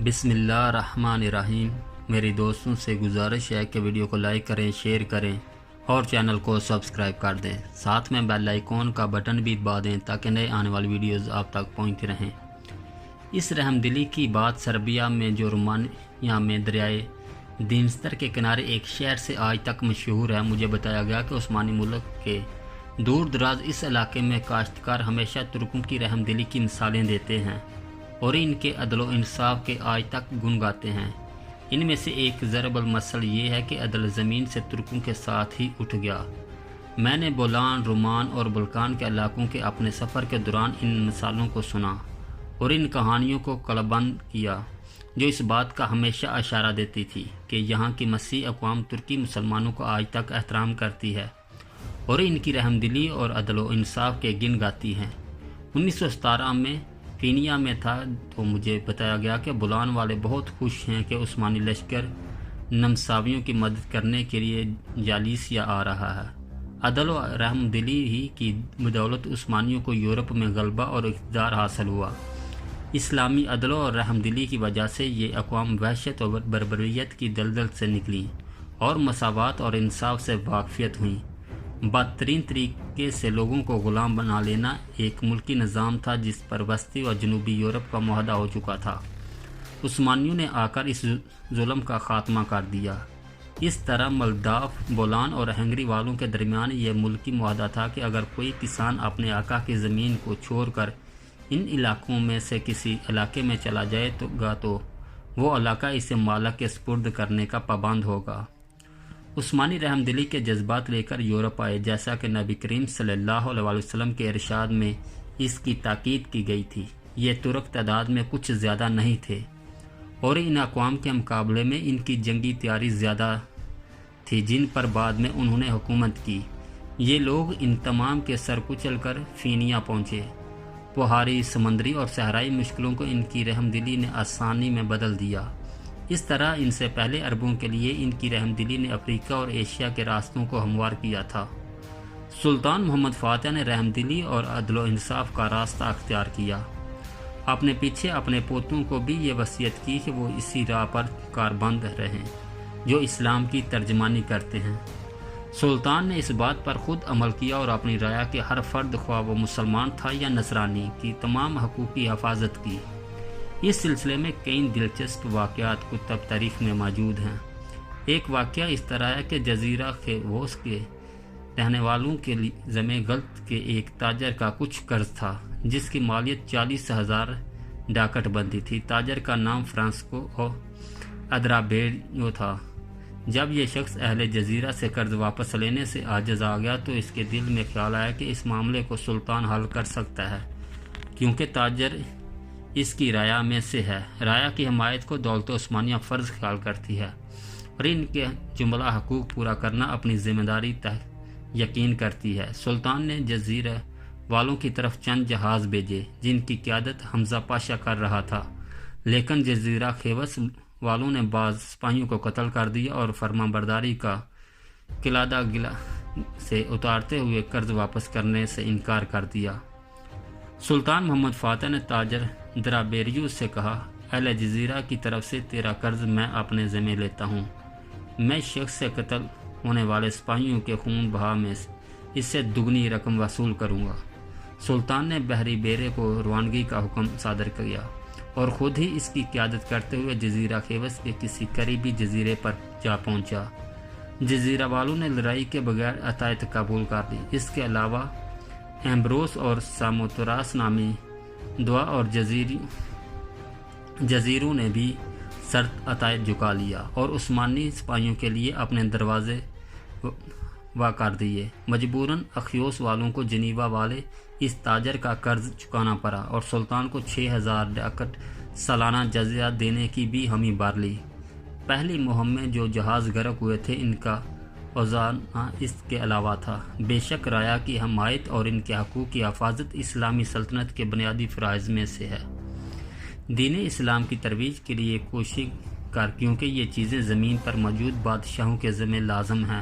بسم اللہ الرحمن الرحیم۔ میری دوستوں سے گزارش ہے کہ ویڈیو کو لائک کریں، شیئر کریں اور چینل کو سبسکرائب کر دیں، ساتھ میں بیل آئیکن کا بٹن بھی دبا دیں تاکہ نئے آنے والی ویڈیوز آپ تک پہنچتی رہیں۔ اس رحم دلی کی بات سربیا میں جو رومانیہ میں دریائے دیمستر کے کنارے ایک شہر سے آج تک مشہور ہے۔ مجھے بتایا گیا کہ عثمانی ملک کے دور دراز اس علاقے میں کاشتکار ہمیشہ ترکوں کی رحم دلی کی مثالیں دیتے ہیں اور ان کے عدل و انصاف کے آج تک گن گاتے ہیں۔ ان میں سے ایک ضرب المثل یہ ہے کہ عدل زمین سے ترکوں کے ساتھ ہی اٹھ گیا۔ میں نے بولان، رومان اور بلقان کے علاقوں کے اپنے سفر کے دوران ان مثالوں کو سنا اور ان کہانیوں کو قلمبند کیا جو اس بات کا ہمیشہ اشارہ دیتی تھی کہ یہاں کی مسیحی اقوام ترکی مسلمانوں کو آج تک احترام کرتی ہے اور ان کی رحم دلی اور عدل و انصاف کے گن گاتی ہے۔ 1917 میں کینیا میں تھا تو مجھے بتایا گیا کہ بولان والے بہت خوش ہیں کہ عثمانی لشکر نمساویوں کی مدد کرنے کے لیے جالیسیا آ رہا ہے۔ عدل و رحم دلی ہی کی بدولت عثمانیوں کو یورپ میں غلبہ اور اقتدار حاصل ہوا۔ اسلامی عدل و رحم دلی کی وجہ سے یہ اقوام وحشت اور بربریت کی دلدل سے نکلیں اور مساوات اور انصاف سے واقفیت ہوئیں۔ بدترین طریقے سے لوگوں کو غلام بنا لینا ایک ملکی نظام تھا جس پر وسطی و جنوبی یورپ کا معاہدہ ہو چکا تھا۔ عثمانیوں نے آ کر اس ظلم کا خاتمہ کر دیا۔ اس طرح مولداف، بولان اور ہنگری والوں کے درمیان یہ ملکی معاہدہ تھا کہ اگر کوئی کسان اپنے آقا کی زمین کو چھوڑ کر ان علاقوں میں سے کسی علاقے میں چلا جائے تو وہ علاقہ اسے مالک کے سپرد کرنے کا پابند ہوگا۔ عثمانی رحم دلی کے جذبات لے کر یورپ آئے، جیسا کہ نبی کریم صلی اللہ علیہ وسلم کے ارشاد میں اس کی تاکید کی گئی تھی۔ یہ ترک تعداد میں کچھ زیادہ نہیں تھے اور ان اقوام کے مقابلے میں ان کی جنگی تیاری زیادہ تھی جن پر بعد میں انہوں نے حکومت کی۔ یہ لوگ ان تمام کے سر کچل کر فینیا پہنچے۔ پہاڑی، سمندری اور صحرائی مشکلوں کو ان کی رحم دلی نے آسانی میں بدل دیا۔ اس طرح ان سے پہلے عربوں کے لیے ان کی رحم دلی نے افریقہ اور ایشیا کے راستوں کو ہموار کیا تھا۔ سلطان محمد فاتح نے رحم دلی اور عدل و انصاف کا راستہ اختیار کیا۔ اپنے پیچھے اپنے پوتوں کو بھی یہ وصیت کی کہ وہ اسی راہ پر کاربند رہیں جو اسلام کی ترجمانی کرتے ہیں۔ سلطان نے اس بات پر خود عمل کیا اور اپنی رعایا کے ہر فرد، خواہ وہ مسلمان تھا یا نصرانی، کی تمام حقوق کی حفاظت کی۔ اس سلسلے میں کئی دلچسپ واقعات کتب تاریخ میں موجود ہیں۔ ایک واقعہ اس طرح ہے کہ جزیرہ خیووس کے رہنے والوں کے ذمہ غلط کے ایک تاجر کا کچھ قرض تھا جس کی مالیت 40,000 ڈاکٹ بنتی تھی۔ تاجر کا نام فرانسکو ادرابیریو تھا۔ جب یہ شخص اہل جزیرہ سے قرض واپس لینے سے عاجز آ گیا تو اس کے دل میں خیال آیا کہ اس معاملے کو سلطان حل کر سکتا ہے کیونکہ تاجر اس کی رعایا میں سے ہے۔ رعایا کی حمایت کو دولت عثمانیہ فرض خیال کرتی ہے اور ان کے جملہ حقوق پورا کرنا اپنی ذمہ داری یقین کرتی ہے۔ سلطان نے جزیرہ والوں کی طرف چند جہاز بھیجے جن کی قیادت حمزہ پاشا کر رہا تھا، لیکن جزیرہ خیوس والوں نے بعض سپاہیوں کو قتل کر دیا اور فرمان برداری کا قلادہ گلہ سے اتارتے ہوئے قرض واپس کرنے سے انکار کر دیا۔ سلطان محمد فاتح نے تاجر درابیریو سے کہا، اہل جزیرہ کی طرف سے تیرا قرض میں اپنے ذمہ لیتا ہوں۔ میں شخص سے قتل ہونے والے سپاہیوں کے خون بہا میں اس سے دگنی رقم وصول کروں گا۔ سلطان نے بحری بیرے کو روانگی کا حکم صادر کیا اور خود ہی اس کی قیادت کرتے ہوئے جزیرہ خیوس کے کسی قریبی جزیرے پر جا پہنچا۔ جزیرہ والوں نے لڑائی کے بغیر عطیت قبول کر لی۔ اس کے علاوہ ایمبروس اور ساموتراس نامی دعا اور جزیروں نے بھی شرط عطیت جھکا لیا اور عثمانی سپاہیوں کے لیے اپنے دروازے وا کر دیے۔ مجبوراً اخیوس والوں کو جنیوا والے اس تاجر کا قرض چکانا پڑا اور سلطان کو 6,000 ڈاکٹ سالانہ جزیہ دینے کی بھی حمی بھر لی۔ پہلی مہم میں جو جہاز غرق ہوئے تھے ان کا اوزانہ اس کے علاوہ تھا۔ بے شک رعایا کی حمایت اور ان کے حقوق کی حفاظت اسلامی سلطنت کے بنیادی فرائض میں سے ہے۔ دین اسلام کی ترویج کے لیے کوشش کر کیونکہ یہ چیزیں زمین پر موجود بادشاہوں کے ذمہ لازم ہیں۔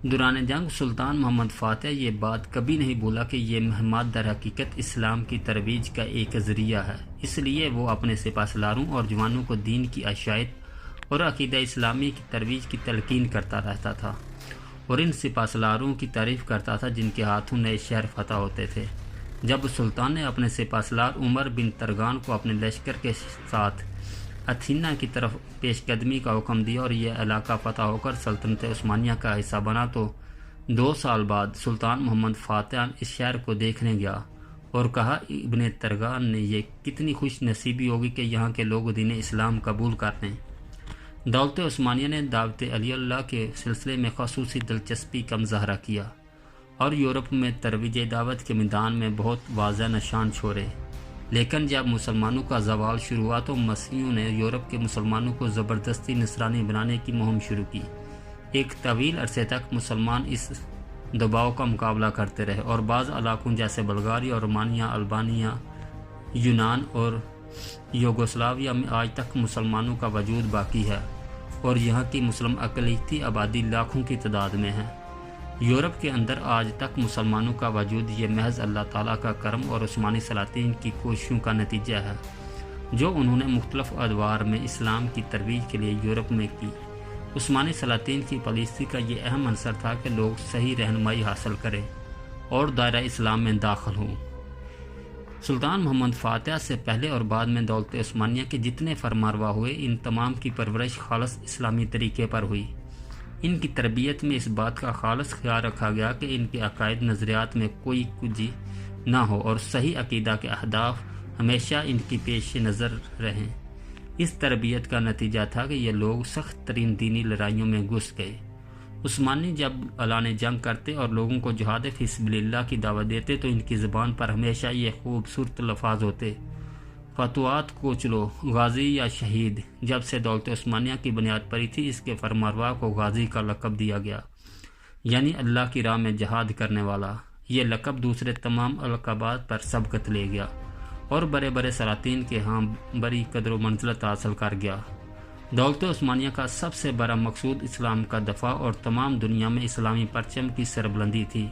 دوران جنگ سلطان محمد فاتح یہ بات کبھی نہیں بھولا کہ یہ مہمات در حقیقت اسلام کی ترویج کا ایک ذریعہ ہے، اس لیے وہ اپنے سپہ سالاروں اور جوانوں کو دین کی اشاعت اور عقیدہ اسلامی کی ترویج کی تلقین کرتا رہتا تھا، اور ان سپہ سالاروں کی تعریف کرتا تھا جن کے ہاتھوں نئے شہر فتح ہوتے تھے۔ جب سلطان نے اپنے سپہ سالار عمر بن ترگان کو اپنے لشکر کے ساتھ اتھینا کی طرف پیش قدمی کا حکم دیا اور یہ علاقہ فتح ہو کر سلطنت عثمانیہ کا حصہ بنا، تو 2 سال بعد سلطان محمد فاتح اس شہر کو دیکھنے گیا اور کہا، ابن ترگان نے یہ کتنی خوش نصیبی ہوگی کہ یہاں کے لوگ دین اسلام قبول کر لیں۔ دولت عثمانیہ نے دعوت علی اللہ کے سلسلے میں خصوصی دلچسپی کا مظاہرہ کیا اور یورپ میں ترویج دعوت کے میدان میں بہت واضح نشان چھوڑے، لیکن جب مسلمانوں کا زوال شروع ہوا تو مسیحیوں نے یورپ کے مسلمانوں کو زبردستی نصرانی بنانے کی مہم شروع کی۔ ایک طویل عرصے تک مسلمان اس دباؤ کا مقابلہ کرتے رہے اور بعض علاقوں جیسے بلغاریہ، رومانیہ، البانیہ، یونان اور یوگوسلاویہ میں آج تک مسلمانوں کا وجود باقی ہے، اور یہاں کی مسلم اقلیتی آبادی لاکھوں کی تعداد میں ہے۔ یورپ کے اندر آج تک مسلمانوں کا وجود یہ محض اللہ تعالیٰ کا کرم اور عثمانی سلاطین کی کوششوں کا نتیجہ ہے، جو انہوں نے مختلف ادوار میں اسلام کی ترویج کے لیے یورپ میں کی۔ عثمانی سلاطین کی پالیسی کا یہ اہم عنصر تھا کہ لوگ صحیح رہنمائی حاصل کریں اور دائرہ اسلام میں داخل ہوں۔ سلطان محمد فاتح سے پہلے اور بعد میں دولت عثمانیہ کے جتنے فرمانروا ہوئے، ان تمام کی پرورش خالص اسلامی طریقے پر ہوئی۔ ان کی تربیت میں اس بات کا خالص خیال رکھا گیا کہ ان کے عقائد نظریات میں کوئی کجی نہ ہو اور صحیح عقیدہ کے اہداف ہمیشہ ان کی پیش نظر رہیں۔ اس تربیت کا نتیجہ تھا کہ یہ لوگ سخت ترین دینی لڑائیوں میں گھس گئے۔ عثمانی جب اعلان جنگ کرتے اور لوگوں کو جہاد فی سبیل اللہ کی دعوت دیتے تو ان کی زبان پر ہمیشہ یہ خوبصورت الفاظ ہوتے، فتوحات کو چلو، غازی یا شہید۔ جب سے دولت عثمانیہ کی بنیاد پڑی تھی، اس کے فرمانروا کو غازی کا لقب دیا گیا، یعنی اللہ کی راہ میں جہاد کرنے والا۔ یہ لقب دوسرے تمام القابات پر سبقت لے گیا اور بڑے بڑے سلاطین کے ہاں بڑی قدر و منزلت حاصل کر گیا۔ دولت عثمانیہ کا سب سے بڑا مقصود اسلام کا دفاع اور تمام دنیا میں اسلامی پرچم کی سربلندی تھی،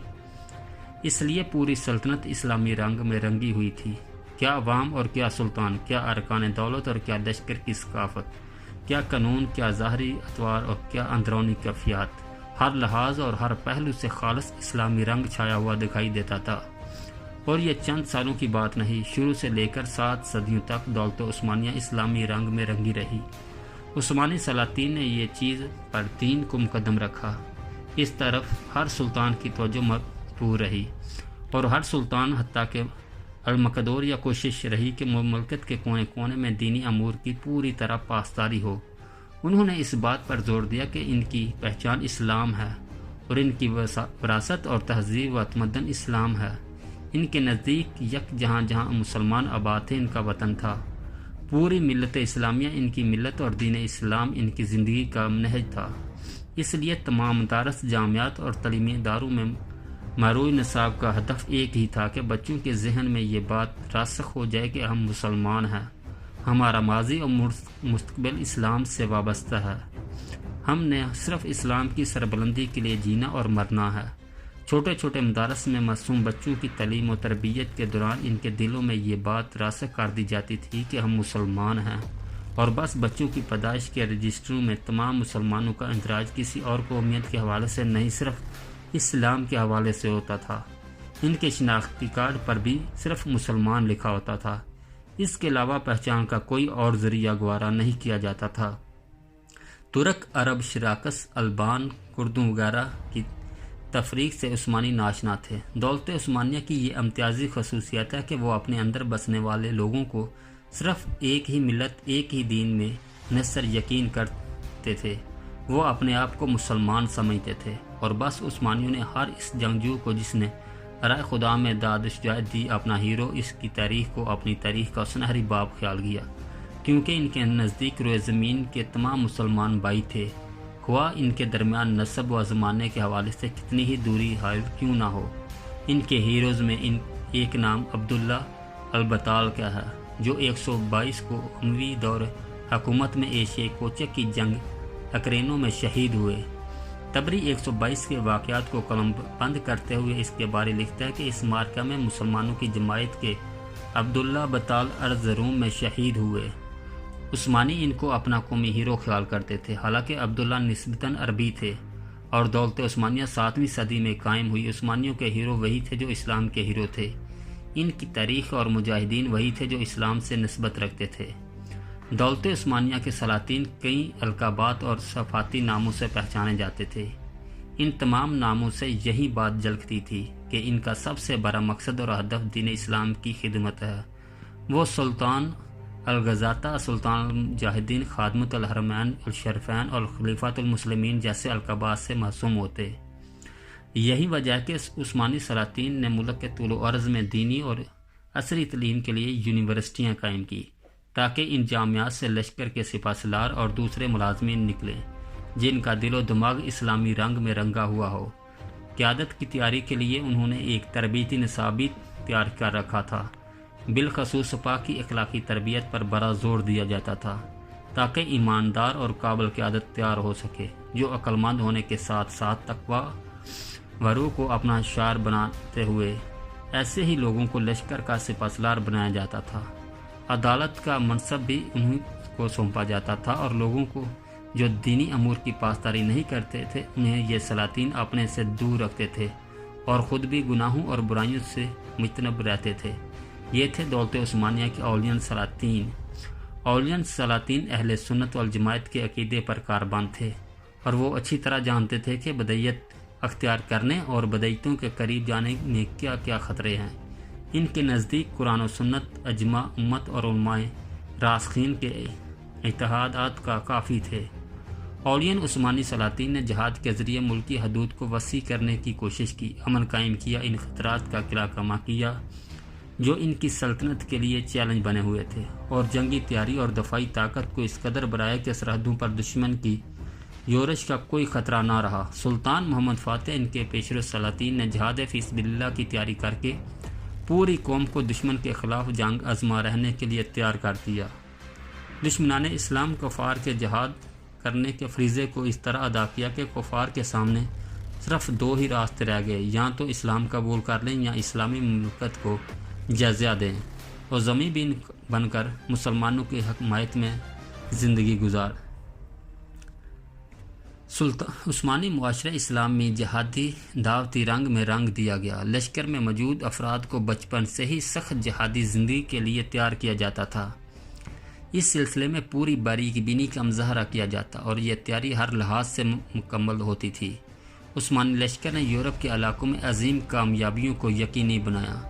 اس لیے پوری سلطنت اسلامی رنگ میں رنگی ہوئی تھی۔ کیا عوام اور کیا سلطان، کیا ارکان دولت اور کیا لشکر کی ثقافت، کیا قانون، کیا ظاہری اطوار اور کیا اندرونی کیفیات، ہر لحاظ اور ہر پہلو سے خالص اسلامی رنگ چھایا ہوا دکھائی دیتا تھا۔ اور یہ چند سالوں کی بات نہیں، شروع سے لے کر 7 صدیوں تک دولت عثمانیہ اسلامی رنگ میں رنگی رہی۔ عثمانی سلاطین نے یہ چیز پر دین کو مقدم رکھا، اس طرف ہر سلطان کی توجہ مبذول رہی، اور ہر سلطان حتیٰ کہ المقدور یا کوشش رہی کہ مملکت کے کونے کونے میں دینی امور کی پوری طرح پاسداری ہو۔ انہوں نے اس بات پر زور دیا کہ ان کی پہچان اسلام ہے اور ان کی وراثت اور تہذیب و تمدن اسلام ہے۔ ان کے نزدیک یک جہاں جہاں مسلمان آباد تھے ان کا وطن تھا۔ پوری ملت اسلامیہ ان کی ملت اور دین اسلام ان کی زندگی کا نہج تھا۔ اس لیے تمام مدارس، جامعات اور تعلیمی اداروں میں مروع نصاب کا ہدف ایک ہی تھا کہ بچوں کے ذہن میں یہ بات راسخ ہو جائے کہ ہم مسلمان ہیں، ہمارا ماضی اور مستقبل اسلام سے وابستہ ہے، ہم نے صرف اسلام کی سربلندی کے لیے جینا اور مرنا ہے۔ چھوٹے چھوٹے مدارس میں معصوم بچوں کی تعلیم و تربیت کے دوران ان کے دلوں میں یہ بات راسخ کر دی جاتی تھی کہ ہم مسلمان ہیں، اور بس بچوں کی پیدائش کے رجسٹروں میں تمام مسلمانوں کا اندراج کسی اور قومیت کے حوالے سے نہیں، صرف اسلام کے حوالے سے ہوتا تھا۔ ان کے شناختی کارڈ پر بھی صرف مسلمان لکھا ہوتا تھا، اس کے علاوہ پہچان کا کوئی اور ذریعہ گوارا نہیں کیا جاتا تھا۔ ترک، عرب، شراکس، البان، کردوں وغیرہ کی تفریق سے عثمانی ناشنا تھے۔ دولت عثمانیہ کی یہ امتیازی خصوصیت ہے کہ وہ اپنے اندر بسنے والے لوگوں کو صرف ایک ہی ملت، ایک ہی دین میں نصر یقین کرتے تھے۔ وہ اپنے آپ کو مسلمان سمجھتے تھے، اور بس عثمانیوں نے ہر اس جنگجو کو جس نے رائے خدا میں داد و شجاعت دی اپنا ہیرو، اس کی تاریخ کو اپنی تاریخ کا سنہری باب خیال کیا، کیونکہ ان کے نزدیک روئے زمین کے تمام مسلمان بھائی تھے، خواہ ان کے درمیان نسب و زمانے کے حوالے سے کتنی ہی دوری حائل کیوں نہ ہو۔ ان کے ہیروز میں ایک نام عبداللہ البطال کا ہے، جو 122 کو اموی دور حکومت میں ایشیا کوچک کی جنگ اکرینوں میں شہید ہوئے۔ تبری 122 کے واقعات کو قلم بند کرتے ہوئے اس کے بارے لکھتا ہے کہ اس مارکہ میں مسلمانوں کی جماعت کے عبداللہ بطال ارض روم میں شہید ہوئے۔ عثمانی ان کو اپنا قومی ہیرو خیال کرتے تھے، حالانکہ عبداللہ نسبتاً عربی تھے اور دولت عثمانیہ 7ویں صدی میں قائم ہوئی۔ عثمانیوں کے ہیرو وہی تھے جو اسلام کے ہیرو تھے، ان کی تاریخ اور مجاہدین وہی تھے جو اسلام سے نسبت رکھتے تھے۔ دولت عثمانیہ کے سلاطین کئی القابات اور صفاتی ناموں سے پہچانے جاتے تھے۔ ان تمام ناموں سے یہی بات جھلکتی تھی کہ ان کا سب سے بڑا مقصد اور ہدف دین اسلام کی خدمت ہے۔ وہ سلطان الغزاتہ، سلطان المجاہدین، خادمۃ الحرمین الشریفین اور خلیفۃ المسلمین جیسے القابات سے معصوم ہوتے۔ یہی وجہ ہے کہ عثمانی سلاطین نے ملک کے طول و عرض میں دینی اور عصری تعلیم کے لیے یونیورسٹیاں قائم کی، تاکہ ان جامعات سے لشکر کے سپہ سالار اور دوسرے ملازمین نکلیں جن کا دل و دماغ اسلامی رنگ میں رنگا ہوا ہو۔ قیادت کی تیاری کے لیے انہوں نے ایک تربیتی نصاب بھی تیار کر رکھا تھا۔ بالخصوص سپاہ کی اخلاقی تربیت پر بڑا زور دیا جاتا تھا تاکہ ایماندار اور قابل قیادت تیار ہو سکے، جو عقل مند ہونے کے ساتھ ساتھ تقویٰ ورو کو اپنا شعار بناتے ہوئے ایسے ہی لوگوں کو لشکر کا سپہ سالار بنایا جاتا تھا۔ عدالت کا منصب بھی انہیں کو سونپا جاتا تھا اور لوگوں کو جو دینی امور کی پاسداری نہیں کرتے تھے انہیں یہ سلاطین اپنے سے دور رکھتے تھے اور خود بھی گناہوں اور برائیوں سے مجتنب رہتے تھے۔ یہ تھے دولت عثمانیہ کے اولیاء سلاطین۔ اولیاء سلاطین اہل سنت والجماعت کے عقیدے پر کاربان تھے اور وہ اچھی طرح جانتے تھے کہ بدعیت اختیار کرنے اور بدعیتوں کے قریب جانے میں کیا کیا خطرے ہیں۔ ان کے نزدیک قرآن و سنت، اجماع امت اور علماء راسخین کے اتحادات کا کافی تھے۔ اولیاء عثمانی سلاطین نے جہاد کے ذریعے ملکی حدود کو وسیع کرنے کی کوشش کی، امن قائم کیا، ان خطرات کا قلع کما کیا جو ان کی سلطنت کے لیے چیلنج بنے ہوئے تھے، اور جنگی تیاری اور دفاعی طاقت کو اس قدر بڑھایا کہ سرحدوں پر دشمن کی یورش کا کوئی خطرہ نہ رہا۔ سلطان محمد فاتح ان کے پیشرو سلاطین نے جہاد فی سبیل اللہ کی تیاری کر کے پوری قوم کو دشمن کے خلاف جنگ آزما رہنے کے لیے تیار کر دیا۔ دشمنان اسلام کفار کے جہاد کرنے کے فریضے کو اس طرح ادا کیا کہ کفار کے سامنے صرف دو ہی راستے رہ گئے، یا تو اسلام قبول کر لیں یا اسلامی مملکت کو جزیہ دیں اور زمین بین بن کر مسلمانوں کی حکمایت میں زندگی گزار۔ عثمانی معاشرہ اسلامی جہادی دعوتی رنگ میں رنگ دیا گیا۔ لشکر میں موجود افراد کو بچپن سے ہی سخت جہادی زندگی کے لیے تیار کیا جاتا تھا۔ اس سلسلے میں پوری باریکی بینی کا مظاہرہ کیا جاتا اور یہ تیاری ہر لحاظ سے مکمل ہوتی تھی۔ عثمانی لشکر نے یورپ کے علاقوں میں عظیم کامیابیوں کو یقینی بنایا۔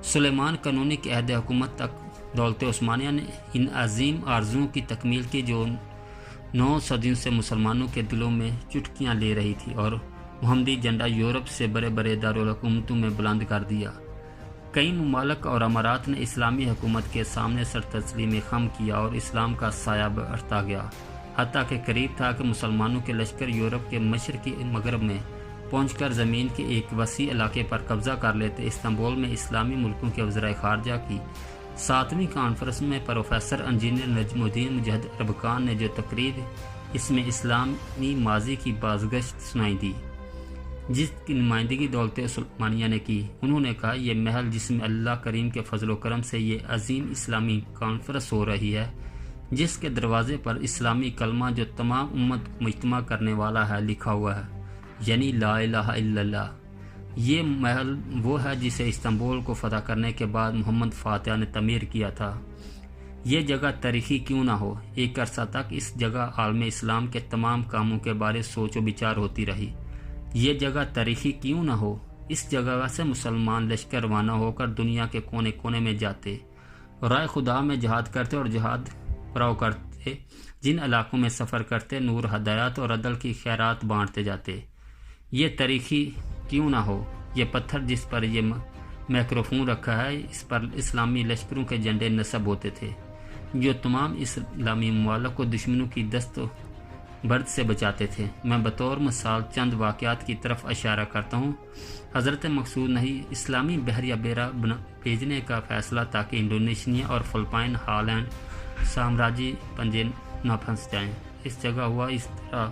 سلیمان قانونی کے عہد حکومت تک دولت عثمانیہ نے ان عظیم آرزوؤں کی تکمیل کی جو 9 صدیوں سے مسلمانوں کے دلوں میں چٹکیاں لے رہی تھی، اور محمدی جھنڈا یورپ سے بڑے بڑے دارالحکومتوں میں بلند کر دیا۔ کئی ممالک اور امارات نے اسلامی حکومت کے سامنے سر تسلیم خم کیا اور اسلام کا سایہ بڑھتا گیا، حتیٰ کہ قریب تھا کہ مسلمانوں کے لشکر یورپ کے مشرقی مغرب میں پہنچ کر زمین کے ایک وسیع علاقے پر قبضہ کر لیتے۔ استنبول میں اسلامی ملکوں کے وزرائے خارجہ کی 7ویں کانفرنس میں پروفیسر انجینئر نجم الدین مجاہد اربکان نے جو تقریر اس میں اسلامی ماضی کی بازگشت سنائی دی، جس کی نمائندگی دولت عثمانیہ نے کی، انہوں نے کہا یہ محل جس میں اللہ کریم کے فضل و کرم سے یہ عظیم اسلامی کانفرنس ہو رہی ہے، جس کے دروازے پر اسلامی کلمہ جو تمام امت کو مجتمع کرنے والا ہے لکھا ہوا ہے، یعنی لا الہ الا اللہ، یہ محل وہ ہے جسے استنبول کو فتح کرنے کے بعد محمد فاتح نے تعمیر کیا تھا۔ یہ جگہ تاریخی کیوں نہ ہو، ایک عرصہ تک اس جگہ عالم اسلام کے تمام کاموں کے بارے سوچ و بچار ہوتی رہی۔ یہ جگہ تاریخی کیوں نہ ہو، اس جگہ سے مسلمان لشکر روانہ ہو کر دنیا کے کونے کونے میں جاتے، رائے خدا میں جہاد کرتے اور جہاد پراؤ کرتے، جن علاقوں میں سفر کرتے نور ہدایات اور عدل کی خیرات بانٹتے جاتے۔ یہ تاریخی کیوں نہ ہو، یہ پتھر جس پر یہ مائکروفون رکھا ہے، اس پر اسلامی لشکروں کے جھنڈے نصب ہوتے تھے جو تمام اسلامی ممالک کو دشمنوں کی دست و برد سے بچاتے تھے۔ میں بطور مثال چند واقعات کی طرف اشارہ کرتا ہوں۔ حضرت مقصود نہیں اسلامی بحریہ بیڑا بھیجنے کا فیصلہ تاکہ انڈونیشیا اور فلپائن ہالینڈ سامراجی پنجے نہ پھنس جائیں۔ اس جگہ ہوا اس طرح